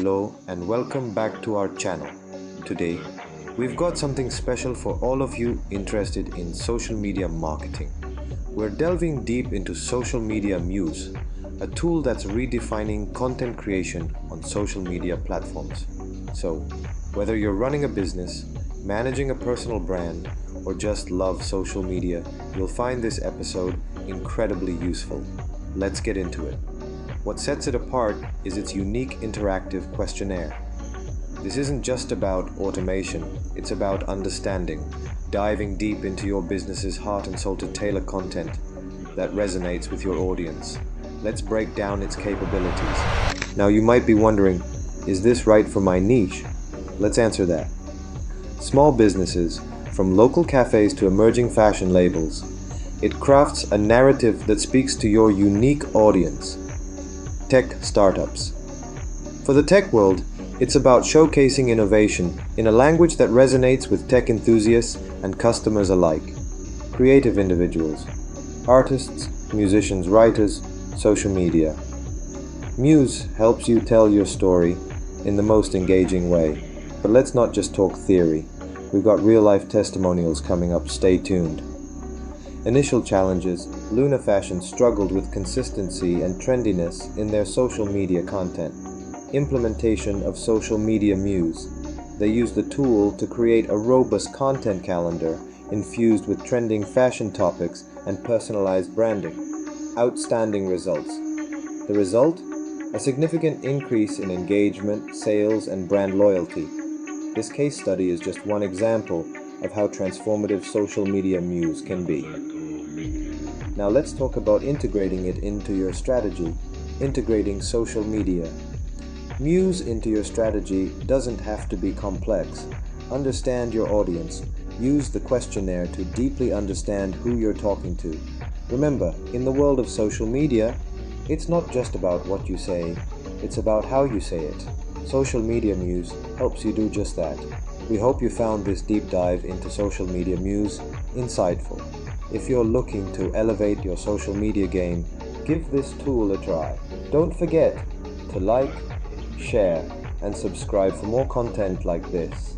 hello, and welcome back to our channel. Today, we've got something special for all of you interested in social media marketing. We're delving deep into social media Muse, a tool that's redefining content creation on social media platforms. So, whether you're running a business, managing a personal brand, or just love social media, you'll find this episode incredibly useful. Let's get into it. What sets it apart is its unique interactive questionnaire. This isn't just about automation, it's about understanding, diving deep into your business's heart and soul to tailor content that resonates with your audience. Let's break down its capabilities. Now you might be wondering, is this right for my niche? Let's answer that. Small businesses, from local cafes to emerging fashion labels, it crafts a narrative that speaks to your unique audience. Tech startups. For the tech world, it's about showcasing innovation in a language that resonates with tech enthusiasts and customers alike. Creative individuals, artists, musicians, writers, social media. Muse helps you tell your story in the most engaging way. But let's not just talk theory. We've got real-life testimonials coming up, stay tuned. Initial challenges, Luna Fashion struggled with consistency and trendiness in their social media content. Implementation of Social Media Muse. They used the tool to create a robust content calendar infused with trending fashion topics and personalized branding. Outstanding results. The result? A significant increase in engagement, sales, and brand loyalty. This case study is just one example of how transformative Social Media Muse can be. Now let's talk about integrating it into your strategy. Integrating social media. Muse into your strategy doesn't have to be complex. Understand your audience. Use the questionnaire to deeply understand who you're talking to. Remember, in the world of social media, it's not just about what you say, it's about how you say it. Social Media Muse helps you do just that. We hope you found this deep dive into Social Media Muse insightful. If you're looking to elevate your social media game, give this tool a try. Don't forget to like, share, and subscribe for more content like this.